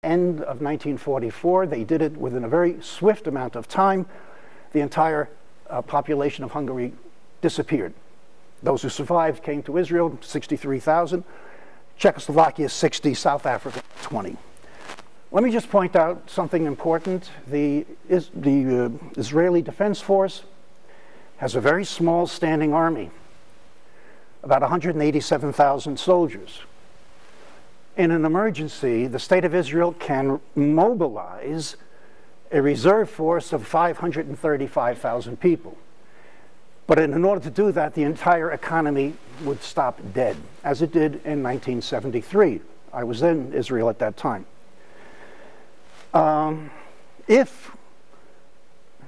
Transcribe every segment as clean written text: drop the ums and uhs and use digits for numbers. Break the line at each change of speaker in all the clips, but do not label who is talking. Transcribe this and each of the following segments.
end of 1944. They did it within a very swift amount of time. The entire population of Hungary disappeared. Those who survived came to Israel, 63,000. Czechoslovakia, 60. South Africa, 20. Let me just point out something important. The Israeli Defense Force has a very small standing army, about 187,000 soldiers. In an emergency, the state of Israel can mobilize a reserve force of 535,000 people. But in order to do that, the entire economy would stop dead, as it did in 1973. I was in Israel at that time. If,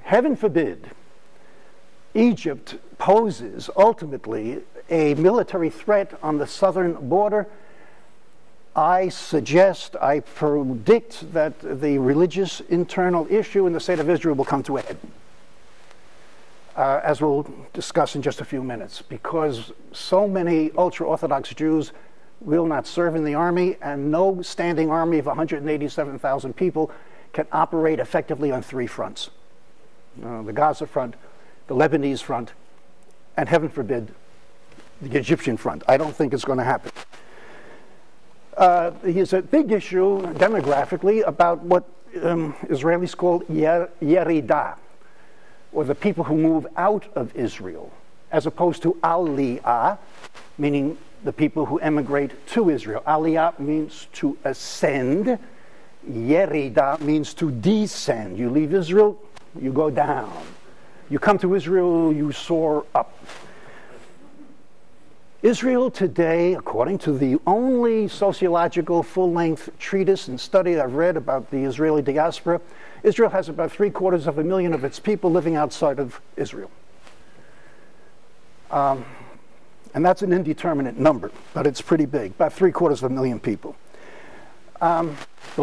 heaven forbid, Egypt poses ultimately a military threat on the southern border, I predict that the religious internal issue in the state of Israel will come to a head, as we'll discuss in just a few minutes, because so many ultra-Orthodox Jews will not serve in the army, and no standing army of 187,000 people can operate effectively on three fronts. The Gaza front, the Lebanese front, and heaven forbid, the Egyptian front. I don't think it's going to happen. Here's a big issue demographically about what Israelis call yerida, or the people who move out of Israel, as opposed to aliyah, meaning the people who emigrate to Israel. Aliyah means to ascend. Yerida means to descend. You leave Israel, you go down. You come to Israel, you soar up. Israel today, according to the only sociological full-length treatise and study I've read about the Israeli diaspora, Israel has about 750,000 of its people living outside of Israel. And that's an indeterminate number, but it's pretty big, about 750,000 people. The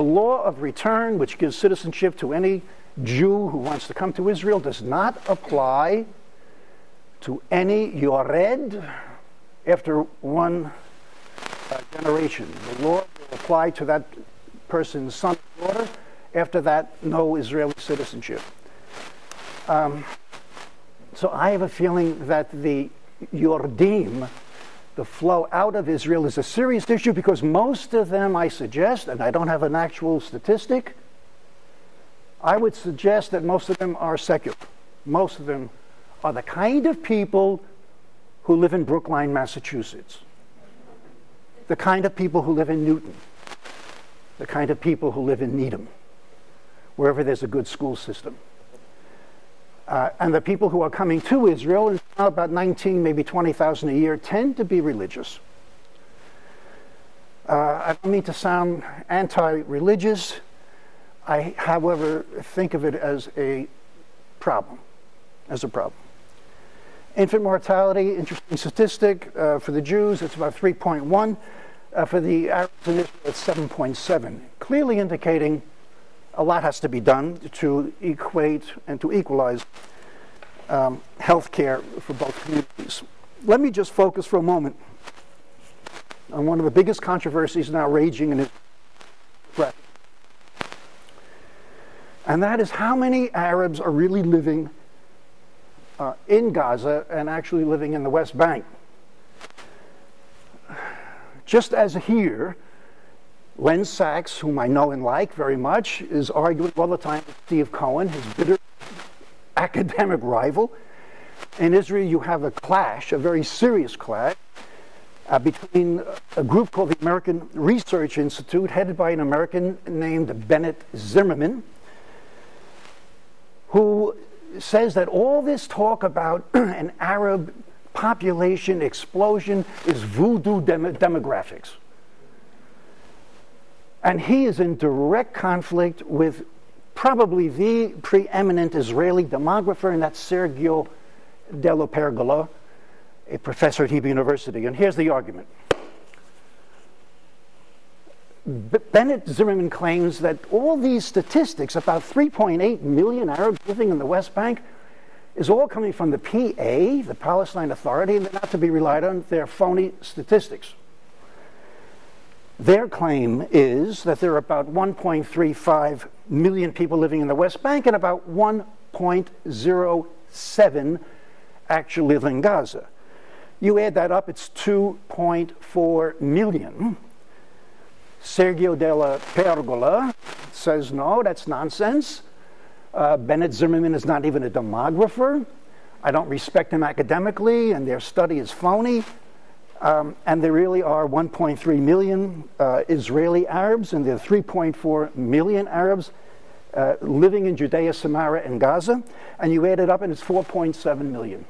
law of return, which gives citizenship to any Jew who wants to come to Israel, does not apply to any Yored after one generation. The law will apply to that person's son or daughter. After that, no Israeli citizenship. So I have a feeling that the Yordim, the flow out of Israel, is a serious issue, because most of them, I suggest, and I don't have an actual statistic, I would suggest that most of them are secular. Most of them are the kind of people who live in Brookline, Massachusetts, the kind of people who live in Newton, the kind of people who live in Needham, wherever there's a good school system. And the people who are coming to Israel, and about 19, maybe 20,000 a year, tend to be religious. I don't mean to sound anti-religious. I, however, think of it as a problem. Infant mortality, interesting statistic. For the Jews, it's about 3.1. For the Arabs in Israel, it's 7.7. Clearly indicating a lot has to be done to equate and to equalize health care for both communities. Let me just focus for a moment on one of the biggest controversies now raging in Israel. And that is how many Arabs are really living in Gaza and actually living in the West Bank. Just as here, Len Sachs, whom I know and like very much, is arguing all the time with Steve Cohen, his bitter academic rival. In Israel, you have a clash, a very serious clash, between a group called the American Research Institute, headed by an American named Bennett Zimmerman, who says that all this talk about an Arab population explosion is voodoo demographics. And he is in direct conflict with probably the preeminent Israeli demographer, and that's Sergio Dello Pergola, a professor at Hebrew University. And here's the argument. Bennett Zimmerman claims that all these statistics about 3.8 million Arabs living in the West Bank is all coming from the PA, the Palestine Authority, and they're not to be relied on. They're phony statistics. Their claim is that there are about 1.35 million people living in the West Bank and about 1.07 actually live in Gaza. You add that up, it's 2.4 million. Sergio Della Pergola says, no, that's nonsense. Bennett Zimmerman is not even a demographer. I don't respect him academically, and their study is phony. And there really are 1.3 million Israeli Arabs, and there are 3.4 million Arabs living in Judea, Samaria, and Gaza. And you add it up, and it's 4.7 million.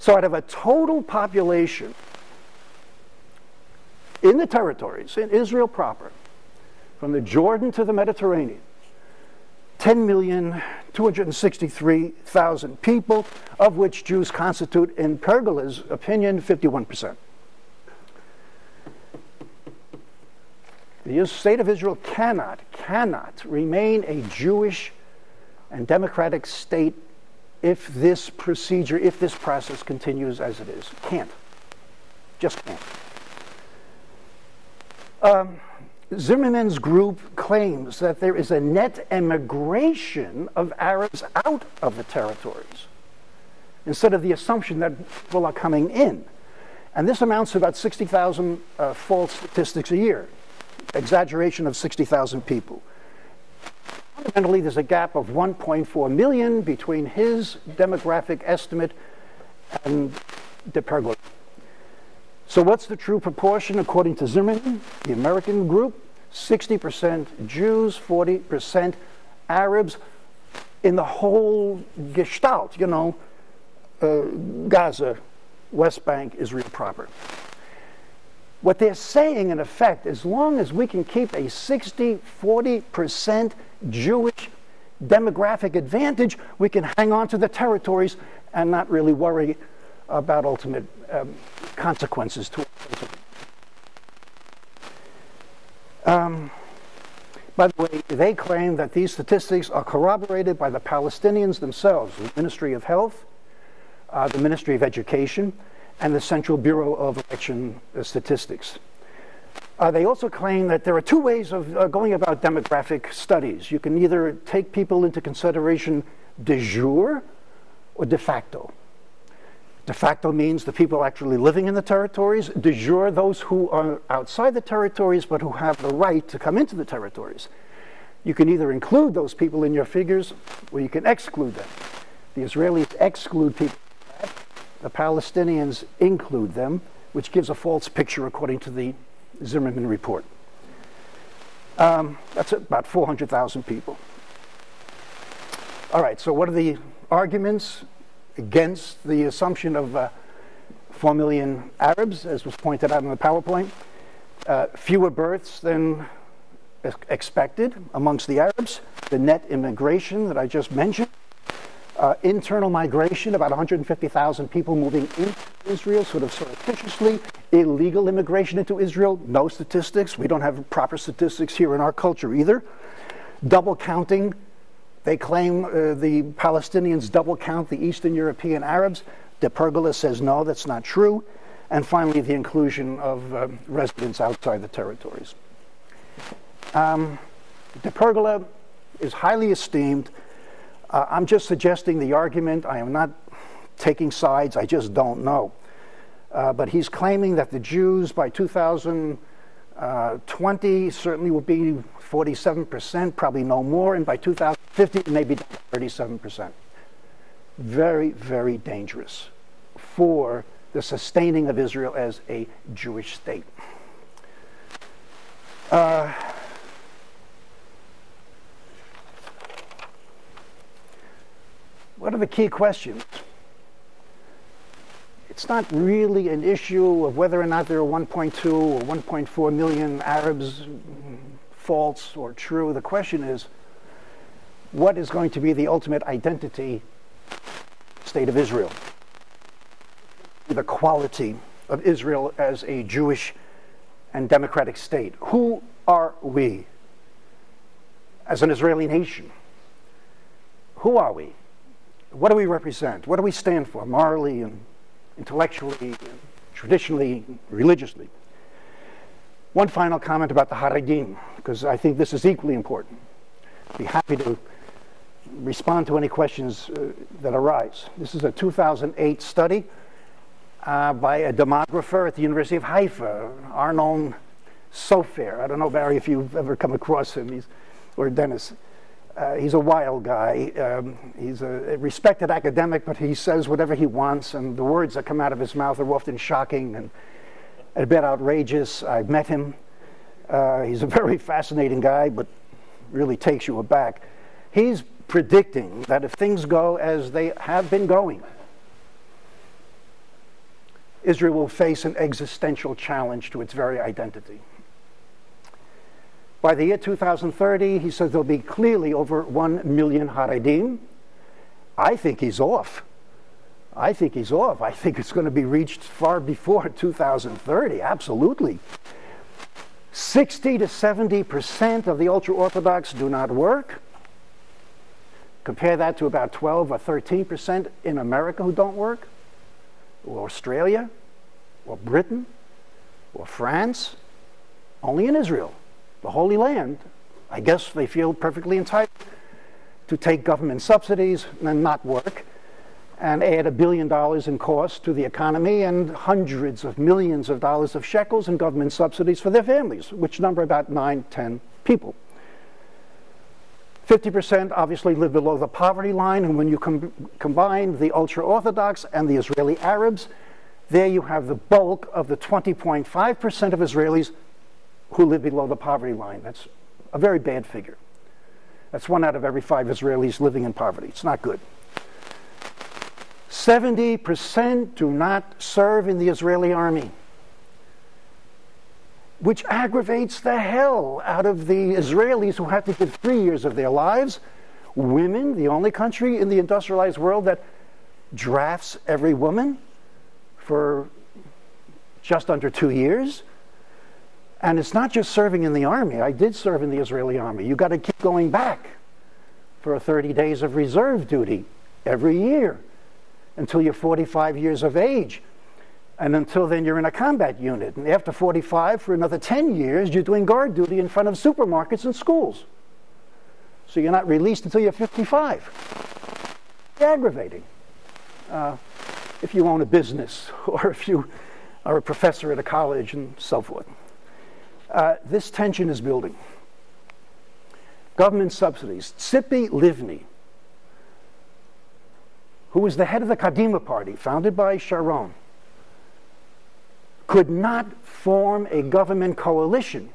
So out of a total population in the territories, in Israel proper, from the Jordan to the Mediterranean, 10,263,000 people, of which Jews constitute, in Pergola's opinion, 51%. The state of Israel cannot remain a Jewish and democratic state if this process continues as it is. Can't. Just can't. Zimmerman's group claims that there is a net emigration of Arabs out of the territories, instead of the assumption that people are coming in. And this amounts to about 60,000 false statistics a year, exaggeration of 60,000 people. Fundamentally, there's a gap of 1.4 million between his demographic estimate and de Pergola. So what's the true proportion according to Zimmerman, the American group? 60% Jews, 40% Arabs in the whole gestalt, Gaza, West Bank, Israel proper. What they're saying, in effect, as long as we can keep a 60-40% Jewish demographic advantage, we can hang on to the territories and not really worry about ultimate consequences to it. By the way, they claim that these statistics are corroborated by the Palestinians themselves, the Ministry of Health, the Ministry of Education, and the Central Bureau of Election Statistics. They also claim that there are two ways of going about demographic studies. You can either take people into consideration de jure or de facto. De facto means the people actually living in the territories. De jure, those who are outside the territories but who have the right to come into the territories. You can either include those people in your figures or you can exclude them. The Israelis exclude people. The Palestinians include them, which gives a false picture according to the Zimmerman report. That's about 400,000 people. All right, so what are the arguments against the assumption of 4 million Arabs, as was pointed out in the PowerPoint? Fewer births than expected amongst the Arabs, the net immigration that I just mentioned, internal migration, about 150,000 people moving into Israel sort of surreptitiously, illegal immigration into Israel, no statistics. We don't have proper statistics here in our culture either. Double counting. They claim the Palestinians double count the Eastern European Arabs. De Pergola says no, that's not true. And finally, the inclusion of residents outside the territories. De Pergola is highly esteemed. I'm just suggesting the argument. I am not taking sides. I just don't know. But he's claiming that the Jews by 2020 certainly will be 47%, probably no more, and by 2050 maybe 37%. Very, very dangerous for the sustaining of Israel as a Jewish state. What are the key questions? It's not really an issue of whether or not there are 1.2 or 1.4 million Arabs, false or true. The question is, what is going to be the ultimate identity state of Israel? The quality of Israel as a Jewish and democratic state. Who are we as an Israeli nation? Who are we? What do we represent? What do we stand for morally and intellectually, and traditionally, religiously? One final comment about the Haredim, because I think this is equally important. I'd be happy to respond to any questions that arise. This is a 2008 study by a demographer at the University of Haifa, Arnon Sofer. I don't know, Barry, if you've ever come across him, or Dennis. He's a wild guy. He's a respected academic, but he says whatever he wants, and the words that come out of his mouth are often shocking and a bit outrageous. I've met him. He's a very fascinating guy, but really takes you aback. He's predicting that if things go as they have been going, Israel will face an existential challenge to its very identity. By the year 2030, he says there'll be clearly over 1 million Haredim. I think he's off. I think it's going to be reached far before 2030, absolutely. 60 to 70% of the ultra-Orthodox do not work. Compare that to about 12 or 13% in America who don't work, or Australia, or Britain, or France. Only in Israel, the Holy Land, I guess they feel perfectly entitled to take government subsidies and not work, and add $1 billion in cost to the economy and hundreds of millions of dollars of shekels in government subsidies for their families, which number about 9, 10 people. 50% obviously live below the poverty line, and when you combine the ultra-Orthodox and the Israeli Arabs, there you have the bulk of the 20.5% of Israelis who live below the poverty line. That's a very bad figure. That's 1 out of every 5 Israelis living in poverty. It's not good. 70% do not serve in the Israeli army, which aggravates the hell out of the Israelis who have to give 3 years of their lives. Women, the only country in the industrialized world that drafts every woman for just under 2 years. And it's not just serving in the army. I did serve in the Israeli army. You've got to keep going back for 30 days of reserve duty every year until you're 45 years of age. And until then, you're in a combat unit. And after 45, for another 10 years, you're doing guard duty in front of supermarkets and schools. So you're not released until you're 55. It's aggravating. If you own a business, or if you are a professor at a college, and so forth. This tension is building. Government subsidies. Tzipi Livni, who was the head of the Kadima party, founded by Sharon, could not form a government coalition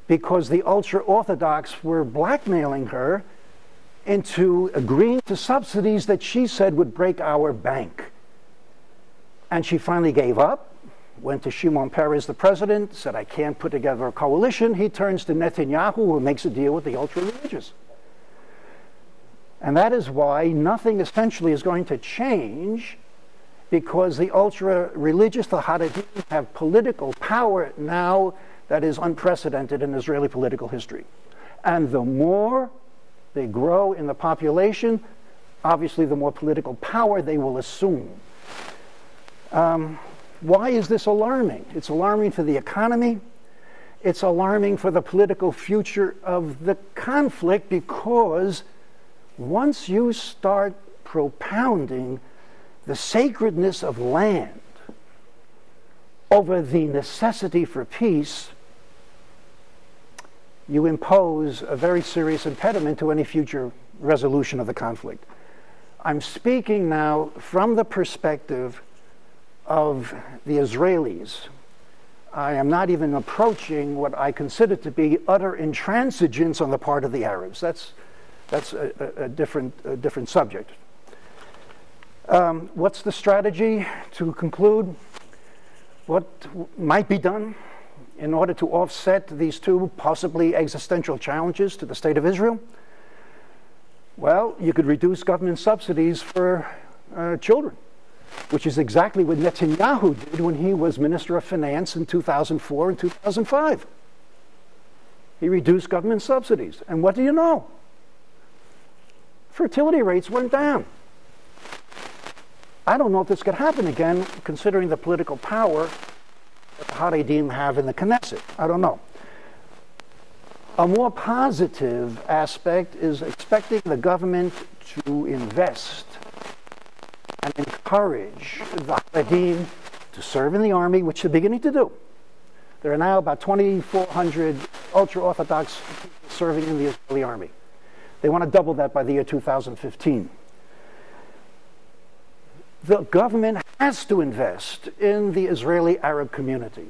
because the ultra-Orthodox were blackmailing her into agreeing to subsidies that she said would break our bank. And she finally gave up, went to Shimon Peres, the president, said, I can't put together a coalition. He turns to Netanyahu, who makes a deal with the ultra-religious. And that is why nothing essentially is going to change, because the ultra-religious, the Haredim, have political power now that is unprecedented in Israeli political history. And the more they grow in the population, obviously the more political power they will assume. Why is this alarming? It's alarming for the economy. It's alarming for the political future of the conflict, because once you start propounding the sacredness of land over the necessity for peace, you impose a very serious impediment to any future resolution of the conflict. I'm speaking now from the perspective of the Israelis. I am not even approaching what I consider to be utter intransigence on the part of the Arabs. That's a different subject. What's the strategy to conclude? What might be done in order to offset these two possibly existential challenges to the state of Israel? Well, you could reduce government subsidies for children, which is exactly what Netanyahu did when he was Minister of Finance in 2004 and 2005. He reduced government subsidies. And what do you know? Fertility rates went down. I don't know if this could happen again, considering the political power that the Haredim have in the Knesset? I don't know. A more positive aspect is expecting the government to invest and encourage the Haredim to serve in the army, which they're beginning to do. There are now about 2,400 ultra-Orthodox people serving in the Israeli army. They want to double that by the year 2015. The government has to invest in the Israeli Arab community.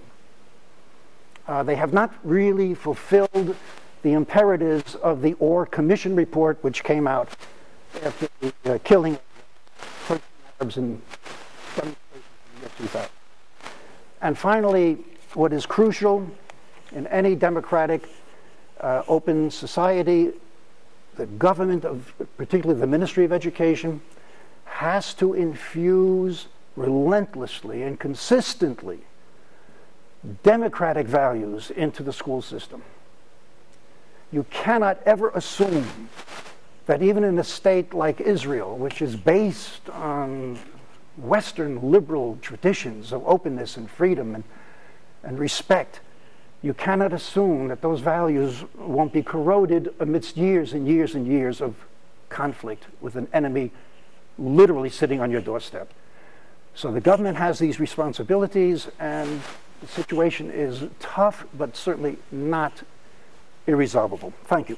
They have not really fulfilled the imperatives of the Orr Commission report, which came out after the killing of 13 Arabs in demonstrations in the year 2000. And finally, what is crucial in any democratic, open society, the government, particularly the Ministry of Education, has to infuse relentlessly and consistently democratic values into the school system. You cannot ever assume that even in a state like Israel, which is based on Western liberal traditions of openness and freedom and respect, you cannot assume that those values won't be corroded amidst years and years and years of conflict with an enemy literally sitting on your doorstep. So the government has these responsibilities, and the situation is tough, but certainly not irresolvable. Thank you.